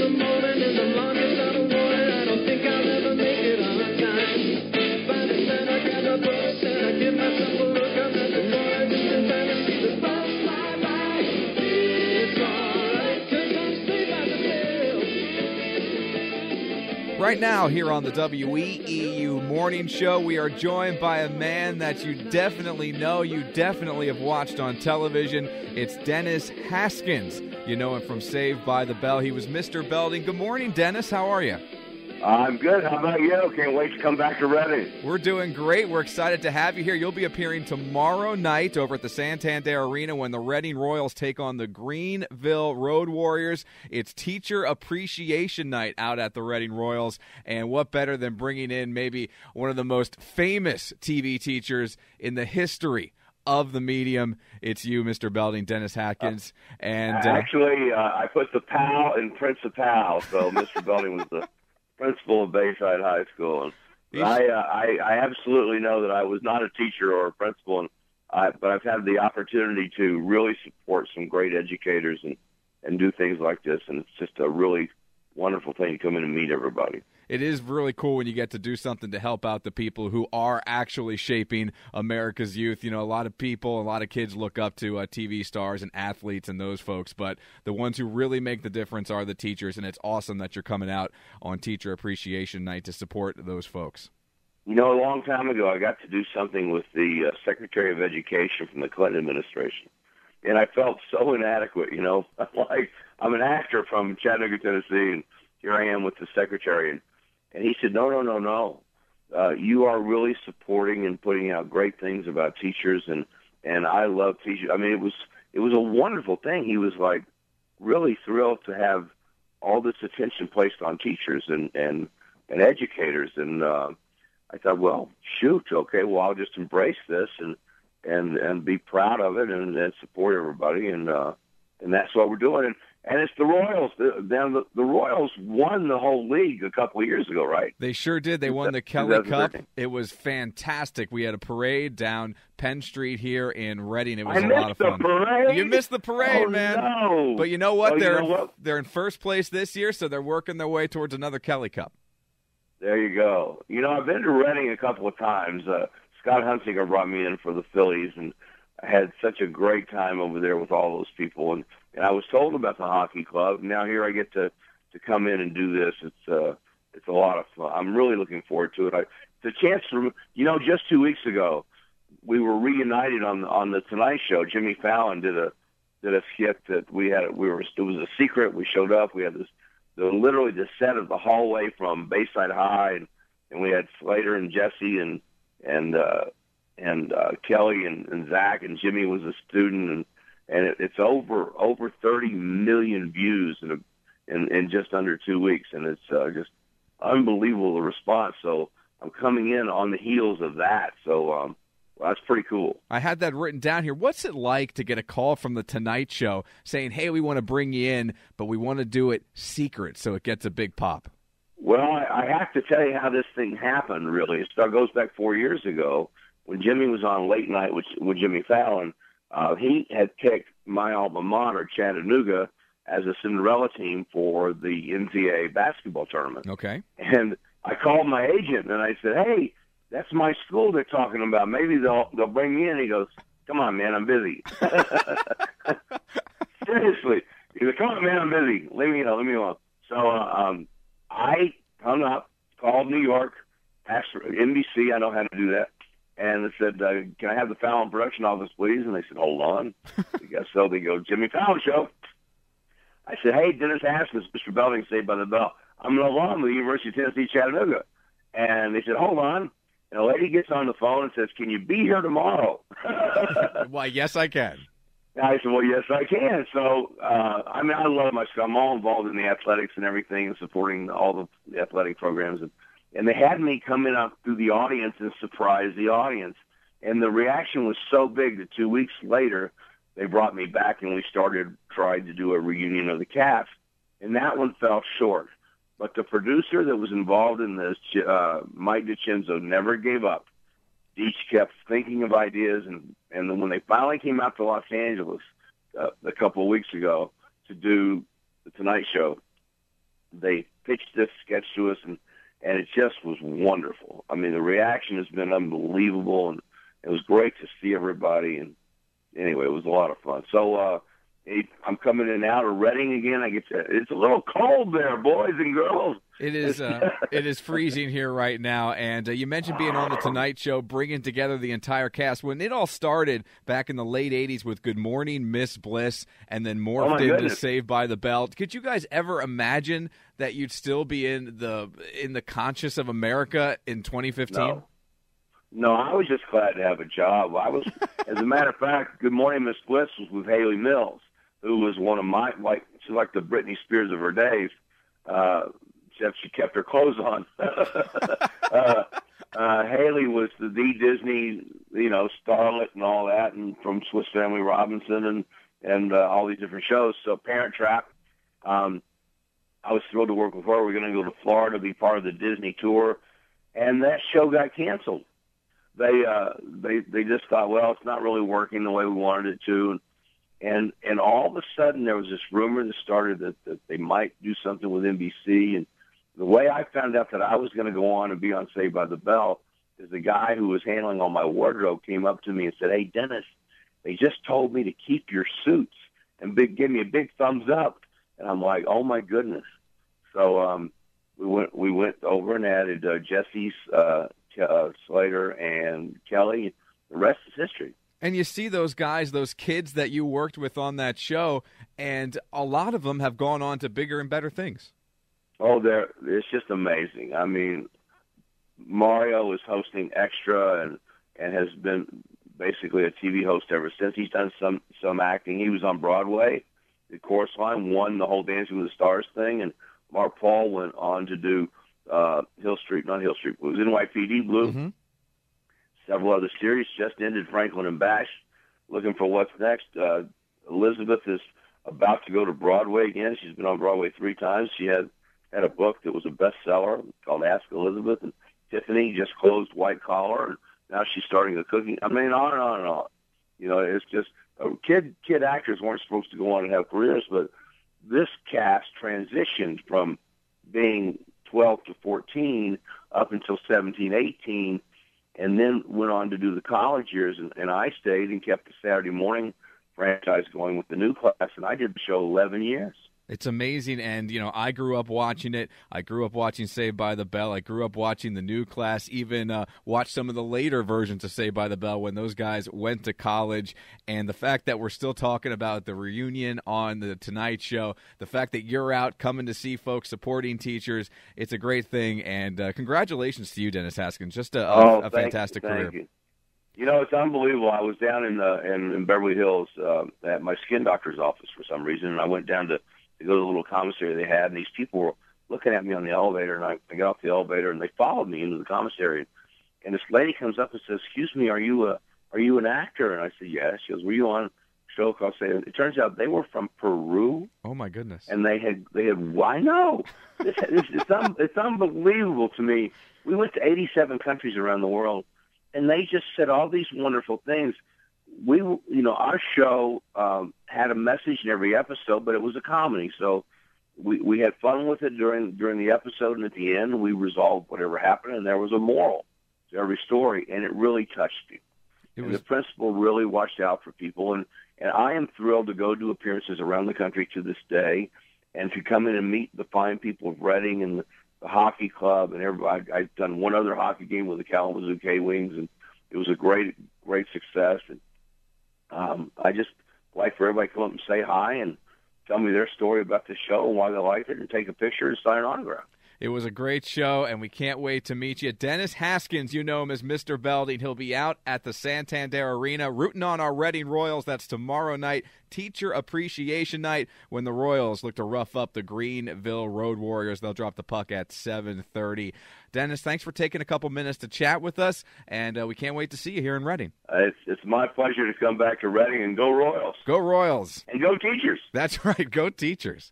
the morning and the lawn gets out of water. I don't think I'll ever make it on time. By the time I grab my books and I give myself a look, I'm at the door. I just sit back and see the bus fly by. It's alright, 'cause I'm safe at the wheel. Right now, here on the WEEU Morning Show, we are joined by a man that you definitely know, you definitely have watched on television. It's Dennis Haskins. You know him from Saved by the Bell. He was Mr. Belding. Good morning, Dennis. How are you? I'm good. How about you? Can't wait to come back to Reading. We're doing great. We're excited to have you here. You'll be appearing tomorrow night over at the Santander Arena when the Reading Royals take on the Greenville Road Warriors. It's Teacher Appreciation Night out at the Reading Royals, and what better than bringing in maybe one of the most famous TV teachers in the history of the medium. It's you, Mr. Belding, Dennis Haskins. Actually, I put the PAL in Principal, so Mr. Belding was the principal of Bayside High School. And I absolutely know that I was not a teacher or a principal, but I've had the opportunity to really support some great educators and do things like this, and it's just a really wonderful thing to come in and meet everybody. It is really cool when you get to do something to help out the people who are actually shaping America's youth. You know, a lot of people, a lot of kids look up to TV stars and athletes and those folks, but the ones who really make the difference are the teachers, and it's awesome that you're coming out on Teacher Appreciation Night to support those folks. You know, a long time ago, I got to do something with the Secretary of Education from the Clinton administration, and I felt so inadequate, you know. Like, I'm an actor from Chattanooga, Tennessee, and here I am with the Secretary, and he said, no. You are really supporting and putting out great things about teachers, and I love teachers. I mean, it was a wonderful thing. He was, like, really thrilled to have all this attention placed on teachers and educators. And I thought, well, shoot, okay, well, I'll just embrace this and be proud of it and support everybody. And that's what we're doing. And it's the Royals. The Royals won the whole league a couple of years ago, right? They sure did. They won the Kelly Cup. It was fantastic. We had a parade down Penn Street here in Reading. It was a lot of fun. Parade? You missed the parade, man. No. But you know what? They're in first place this year, so they're working their way towards another Kelly Cup. There you go. You know, I've been to Reading a couple of times. Scott Hunsinger brought me in for the Phillies, and I had such a great time over there with all those people. And I was told about the hockey club. Now here I get to come in and do this. It's a lot of fun. I'm really looking forward to it. The chance for, you know, just 2 weeks ago, we were reunited on the Tonight Show. Jimmy Fallon did a skit that it was a secret. We showed up. We had literally the set of the hallway from Bayside High, and we had Slater and Jesse and Kelly and Zach, and Jimmy was a student, and it's over 30 million views in just under 2 weeks, and it's just unbelievable, the response. So I'm coming in on the heels of that, so well, that's pretty cool. I had that written down here. What's it like to get a call from the Tonight Show saying, hey, we want to bring you in, but we want to do it secret so it gets a big pop? Well, I have to tell you how this thing happened, really. It goes back 4 years ago when Jimmy was on Late Night with Jimmy Fallon. He had picked my alma mater, Chattanooga, as a Cinderella team for the NCAA basketball tournament. Okay. And I called my agent, and I said, hey, that's my school they're talking about. Maybe they'll bring me in. He goes, come on, man, I'm busy. Seriously. He goes, come on, man, I'm busy. Leave me alone. So I hung up, called New York, asked for NBC. I know how to do that. And I said, can I have the Fallon production office, please? And they said, hold on. I guess so. They go, Jimmy Fallon Show. I said, hey, Dennis Haskins, Mr. Belding, Saved by the Bell. I'm an alum of the University of Tennessee, Chattanooga. And they said, hold on. And a lady gets on the phone and says, can you be here tomorrow? Why, yes, I can. And I said, well, yes, I can. So, I love my school. I'm all involved in the athletics and everything and supporting all the athletic programs. And they had me come in up through the audience and surprise the audience. And the reaction was so big that 2 weeks later, they brought me back and we tried to do a reunion of the cast. And that one fell short. But the producer that was involved in this, Mike DiCenzo, never gave up. Each kept thinking of ideas. And then when they finally came out to Los Angeles a couple of weeks ago to do the Tonight Show, they pitched this sketch to us, and it just was wonderful. I mean, the reaction has been unbelievable, and it was great to see everybody. And anyway, it was a lot of fun. So I'm coming in out of Reading again. It's a little cold there, boys and girls. It is it is freezing here right now, and you mentioned being on the Tonight Show, bringing together the entire cast. When it all started back in the late '80s with Good Morning, Miss Bliss, and then morphed into Saved by the Bell, could you guys ever imagine that you'd still be in the conscious of America in 2015? No, I was just glad to have a job. I was, as a matter of fact, Good Morning, Miss Bliss was with Haley Mills, who was one of my she's like the Britney Spears of her days. Except she kept her clothes on. Haley was the Disney, starlet and all that, and from Swiss Family Robinson and all these different shows. So Parent Trap, I was thrilled to work with her. We're going to go to Florida, be part of the Disney tour, and that show got canceled. They just thought, well, it's not really working the way we wanted it to, and all of a sudden there was this rumor that started that they might do something with NBC. And the way I found out that I was going to go on and be on Saved by the Bell is the guy who was handling all my wardrobe came up to me and said, "Hey, Dennis, they just told me to keep your suits and give me a big thumbs up." And I'm like, "Oh my goodness!" So we went over and added Jesse Slater and Kelly. The rest is history. And you see those guys, those kids that you worked with on that show, and a lot of them have gone on to bigger and better things. Oh, it's just amazing. I mean, Mario is hosting Extra and has been basically a TV host ever since. He's done some acting. He was on Broadway, the Chorus Line, won the whole Dancing with the Stars thing, and Mark Paul went on to do Hill Street Blues, NYPD Blue. Mm-hmm. Several other series just ended, Franklin and Bash, looking for what's next. Elizabeth is about to go to Broadway again. She's been on Broadway 3 times. She had a book that was a bestseller called Ask Elizabeth, and Tiffany just closed White Collar, and now she's starting a cooking. I mean, on and on and on. It's just kid actors weren't supposed to go on and have careers, but this cast transitioned from being 12 to 14 up until 17, 18, and then went on to do the college years. And I stayed and kept the Saturday morning franchise going with the new class, and I did the show 11 years. It's amazing, and, I grew up watching it. I grew up watching Saved by the Bell. I grew up watching the new class, even watched some of the later versions of Saved by the Bell when those guys went to college. And the fact that we're still talking about the reunion on the Tonight Show, the fact that you're out coming to see folks, supporting teachers, it's a great thing. And congratulations to you, Dennis Haskins. Just a fantastic career. Thank you. It's unbelievable. I was down in Beverly Hills at my skin doctor's office for some reason, and I went down to go to the little commissary they had, and these people were looking at me on the elevator, and I got off the elevator, and they followed me into the commissary. And this lady comes up and says, "Excuse me, are you an actor?" And I said, "Yes." She goes, "Were you on a show called Say?" It turns out they were from Peru. Oh my goodness! And they had why no? It's unbelievable to me. We went to 87 countries around the world, and they just said all these wonderful things. Our show had a message in every episode, but it was a comedy. So we had fun with it during the episode, and at the end, we resolved whatever happened, and there was a moral to every story, and it really touched people. The principal really watched out for people, and I am thrilled to go do appearances around the country to this day, and to come in and meet the fine people of Reading and the hockey club, and everybody. I've done one other hockey game with the Kalamazoo K-Wings, and it was a great success. And I just like for everybody to come up and say hi and tell me their story about the show and why they liked it, and take a picture and sign an autograph. It was a great show, and we can't wait to meet you. Dennis Haskins, you know him as Mr. Belding. He'll be out at the Santander Arena rooting on our Reading Royals. That's tomorrow night, Teacher Appreciation Night, when the Royals look to rough up the Greenville Road Warriors. They'll drop the puck at 7:30. Dennis, thanks for taking a couple minutes to chat with us, and we can't wait to see you here in Reading. It's my pleasure to come back to Reading, and go Royals. Go Royals. And go Teachers. That's right, go Teachers.